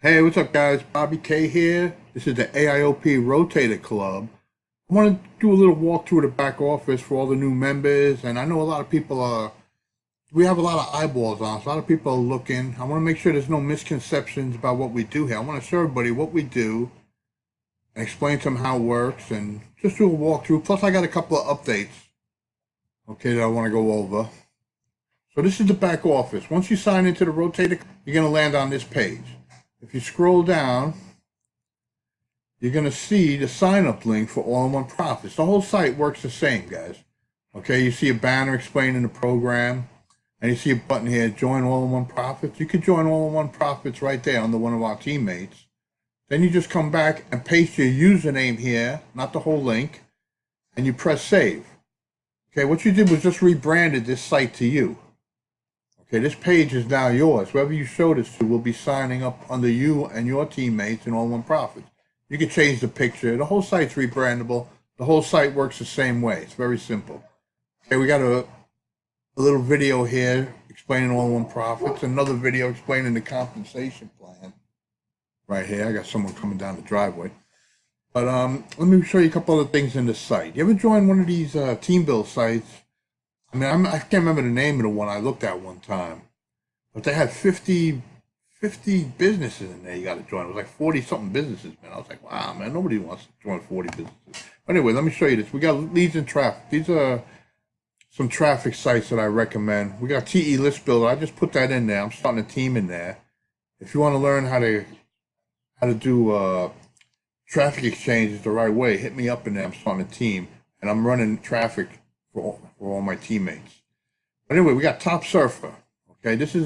Hey, what's up, guys? Bobby K here. This is the AIOP Rotator Club. I want to do a little walkthrough of the back office for all the new members, and I know a lot of people we have a lot of eyeballs on us. A lot of people are looking. I want to make sure there's no misconceptions about what we do here. I want to show everybody what we do and explain to them how it works and just do a walkthrough. Plus, I got a couple of updates, okay, that I want to go over. So this is the back office. Once you sign into the Rotator, you're going to land on this page. If you scroll down, you're going to see the sign-up link for All-in-One Profits. The whole site works the same, guys. Okay, you see a banner explaining the program, and you see a button here, Join All-in-One Profits. You could join All-in-One Profits right there under one of our teammates. Then you just come back and paste your username here, not the whole link, and you press Save. Okay, what you did was just rebranded this site to you. Okay, this page is now yours. Whoever you show this to will be signing up under you and your teammates in All-in-One Profits. You can change the picture. The whole site's rebrandable. The whole site works the same way. It's very simple. Okay, we got a little video here explaining All-in-One Profits. Another video explaining the compensation plan. Right here, I got someone coming down the driveway. But let me show you a couple other things in the site. You ever join one of these team build sites? I mean, I can't remember the name of the one I looked at one time, but they had 50 businesses in there you got to join. It was like 40-something businesses, man. I was like, wow, man, nobody wants to join 40 businesses. But anyway, let me show you this. We got leads and traffic. These are some traffic sites that I recommend. We got TE List Builder. I just put that in there. I'm starting a team in there. If you want to learn how to do traffic exchanges the right way, hit me up in there. I'm starting a team, and I'm running traffic for all my teammates. But anyway, we got Topsurfer. Okay, this has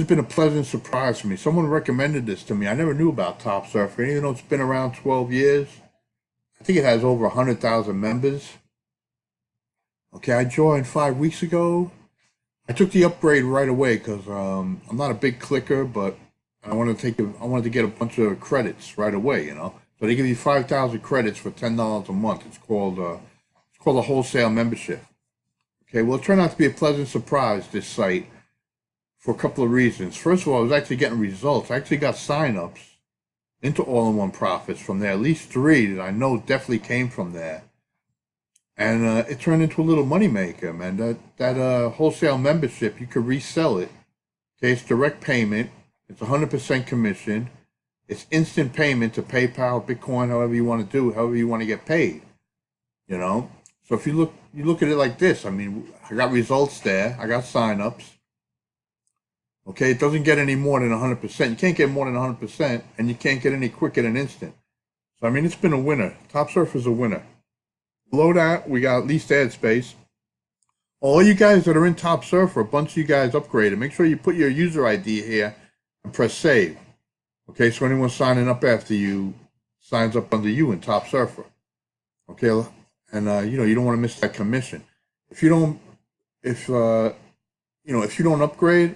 been a pleasant surprise for me. Someone recommended this to me. I never knew about Topsurfer, even though it's been around 12 years. I think it has over 100,000 members. Okay, I joined 5 weeks ago. I took the upgrade right away because I'm not a big clicker, but I wanted to get a bunch of credits right away, you know. So they give you 5,000 credits for $10 a month. It's called a wholesale membership. Okay, well, it turned out to be a pleasant surprise, this site, for a couple of reasons. First of all, I was actually getting results. I actually got signups into All-in-One Profits from there, at least 3 that I know definitely came from there. And it turned into a little moneymaker, man. That wholesale membership, you could resell it. Okay, it's direct payment. It's 100% commission. It's instant payment to PayPal, Bitcoin, however you want to do, however you want to get paid. You know? So if you look at it like this, I mean, I got results there. I got signups. Okay, it doesn't get any more than 100%. You can't get more than 100%, and you can't get any quicker than instant. So, I mean, it's been a winner. Topsurfer's a winner. Below that, we got leased ad space. All you guys that are in Topsurfer, a bunch of you guys upgraded. Make sure you put your user ID here and press save. Okay, so anyone signing up after you signs up under you in Topsurfer. Okay, and you don't want to miss that commission. If you don't upgrade,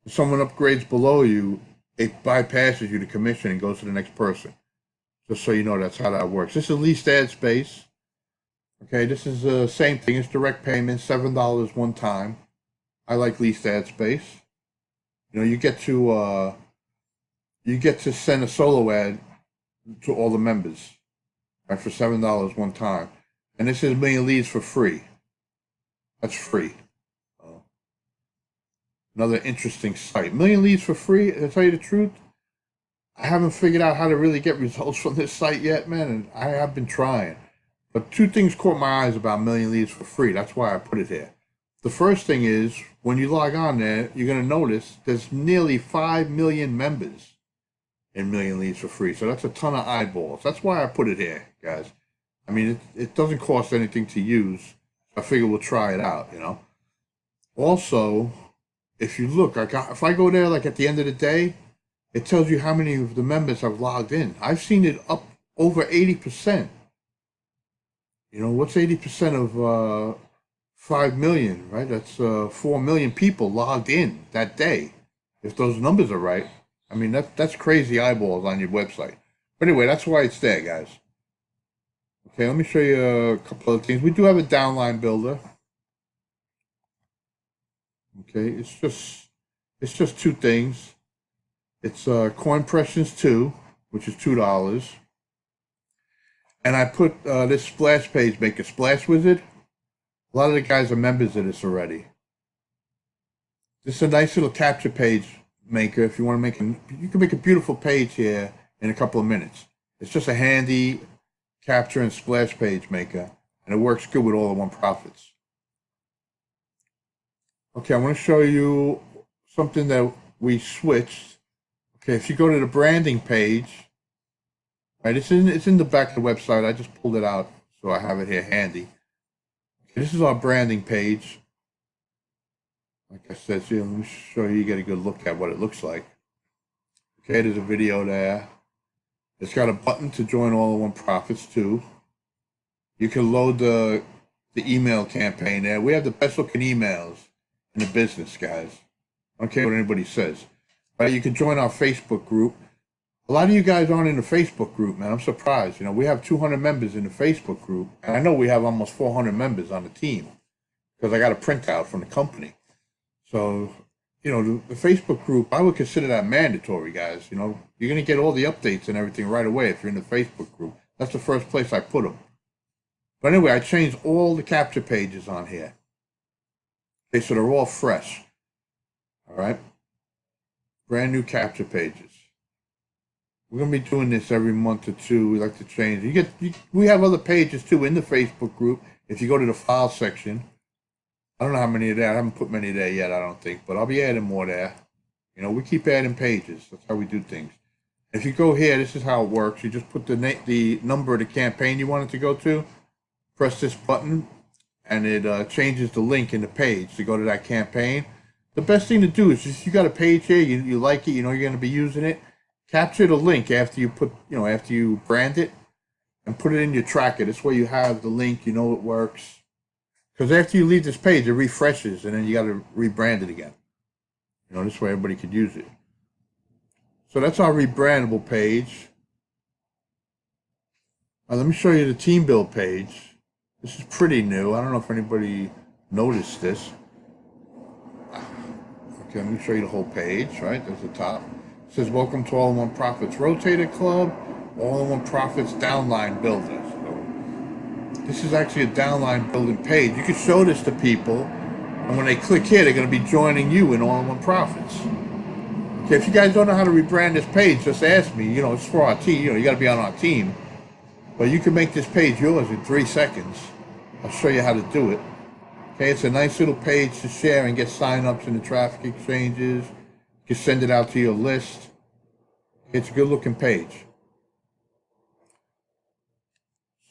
if someone upgrades below you, it bypasses you the commission and goes to the next person. Just so you know, that's how that works. This is leased ad space. Okay, this is the same thing. It's direct payment, $7 one time. I like leased ad space. You know, you get to send a solo ad to all the members, right, for $7 one time. And this is 1,000,000 leads for free. That's free. Another interesting site. 1,000,000 leads for free. To tell you the truth, I haven't figured out how to really get results from this site yet, man, and I have been trying. But 2 things caught my eyes about 1,000,000 leads for free. That's why I put it here. The first thing is, when you log on there, you're going to notice there's nearly 5 million members in 1,000,000 leads for free. So that's a ton of eyeballs. That's why I put it here, guys. I mean, it doesn't cost anything to use. I figure we'll try it out, you know. Also, if you look, if I go there like at the end of the day, it tells you how many of the members have logged in. I've seen it up over 80%. You know, what's 80% of 5 million, right? That's 4 million people logged in that day. If those numbers are right, I mean, that's crazy eyeballs on your website. But anyway, that's why it's there, guys. Okay, let me show you a couple of things. We do have a downline builder. Okay, it's just 2 things. It's Coin Pressions 2, which is $2. And I put this splash page maker, Splash Wizard. A lot of the guys are members of this already. This is a nice little capture page maker. If you want to make you can make a beautiful page here in a couple of minutes. It's just a handy capture and splash page maker, and it works good with all-in-one profits. Okay, I want to show you something that we switched. Okay, if you go to the branding page, right, it's in the back of the website. I just pulled it out, so I have it here handy. Okay, this is our branding page. Like I said, see, let me show you, get a good look at what it looks like. Okay, there's a video there. It's got a button to join all-in-one profits too. You can load the email campaign there. We have the best looking emails in the business, guys. I don't care what anybody says. Right, you can join our Facebook group. A lot of you guys aren't in the Facebook group, man. I'm surprised. You know, we have 200 members in the Facebook group, and I know we have almost 400 members on the team because I got a printout from the company. So, you know, the Facebook group, I would consider that mandatory, guys. You know, you're going to get all the updates and everything right away if you're in the Facebook group. That's the first place I put them. But anyway, I changed all the capture pages on here. Okay, so they're all fresh. All right. Brand new capture pages. We're going to be doing this every month or two. We like to change. We have other pages too in the Facebook group. If you go to the file section, I don't know how many are there. I haven't put many there yet, I don't think, but I'll be adding more there. You know, we keep adding pages. That's how we do things. If you go here, this is how it works. You just put the number of the campaign you want it to go to, press this button, and it changes the link in the page to go to that campaign. The best thing to do is just, you got a page here, you like it, you know you're going to be using it, capture the link after you brand it, and put it in your tracker. This way you have the link, you know it works. Because after you leave this page, it refreshes, and then you got to rebrand it again. You know, this way everybody could use it. So that's our rebrandable page. Now let me show you the team build page. This is pretty new. I don't know if anybody noticed this. Okay, let me show you the whole page, right? There's the top. It says, welcome to All-in-One Profits Rotator Club, All-in-One Profits Downline Builder. This is actually a downline building page. You can show this to people, and when they click here, they're going to be joining you in All-in-One Profits. Okay, if you guys don't know how to rebrand this page, just ask me. You know, it's for our team. You know, you got to be on our team. But you can make this page yours in 3 seconds. I'll show you how to do it. Okay, it's a nice little page to share and get sign-ups in the traffic exchanges. You can send it out to your list. It's a good-looking page.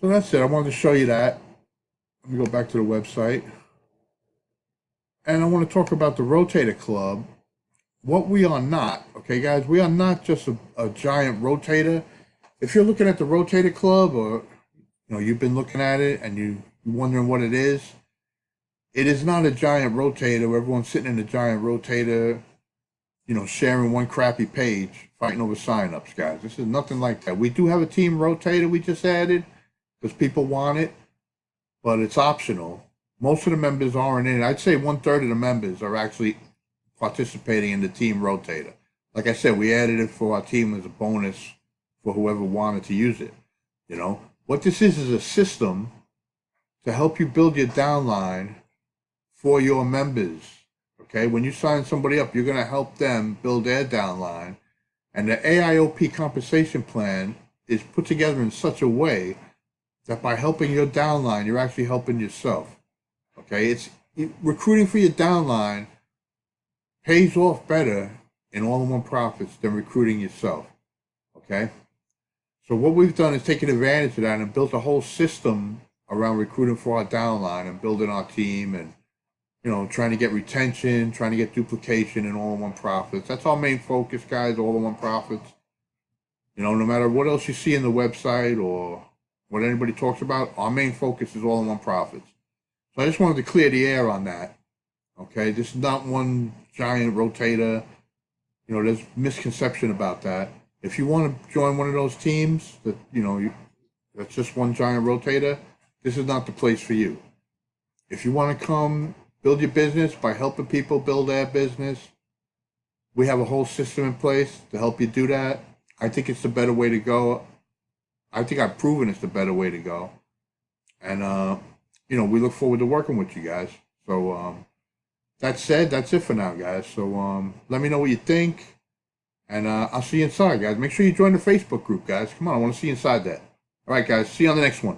So that's it. I wanted to show you that. Let me go back to the website. And I want to talk about the Rotator Club. What we are not, okay, guys, we are not just a giant rotator. If you're looking at the Rotator Club, or you know, you've been looking at it and you're wondering what it is not a giant rotator where everyone's sitting in a giant rotator, you know, sharing one crappy page, fighting over signups, guys. This is nothing like that. We do have a team rotator we just added because people want it, but it's optional. Most of the members aren't in it. I'd say 1/3 of the members are actually participating in the team rotator. Like I said, we added it for our team as a bonus for whoever wanted to use it. You know, what this is a system to help you build your downline for your members. Okay, when you sign somebody up, you're going to help them build their downline. And the AIOP compensation plan is put together in such a way that by helping your downline, you're actually helping yourself. Okay, recruiting for your downline pays off better in All-in-One Profits than recruiting yourself. Okay, so what we've done is taken advantage of that and built a whole system around recruiting for our downline and building our team, and you know, trying to get retention, trying to get duplication in All-in-One Profits. That's our main focus, guys, All-in-One Profits. You know, no matter what else you see in the website or what anybody talks about, our main focus is All-in-One Profits. So I just wanted to clear the air on that. Okay, this is not one giant rotator. You know, there's misconception about that. If you want to join one of those teams that, you know, that's just one giant rotator, this is not the place for you. If you want to come build your business by helping people build their business We have a whole system in place to help you do that. I think it's the better way to go. I think I've proven it's the better way to go. And, we look forward to working with you guys. So, that said, that's it for now, guys. So, let me know what you think. And I'll see you inside, guys. Make sure you join the Facebook group, guys. Come on, I want to see you inside that. All right, guys. See you on the next one.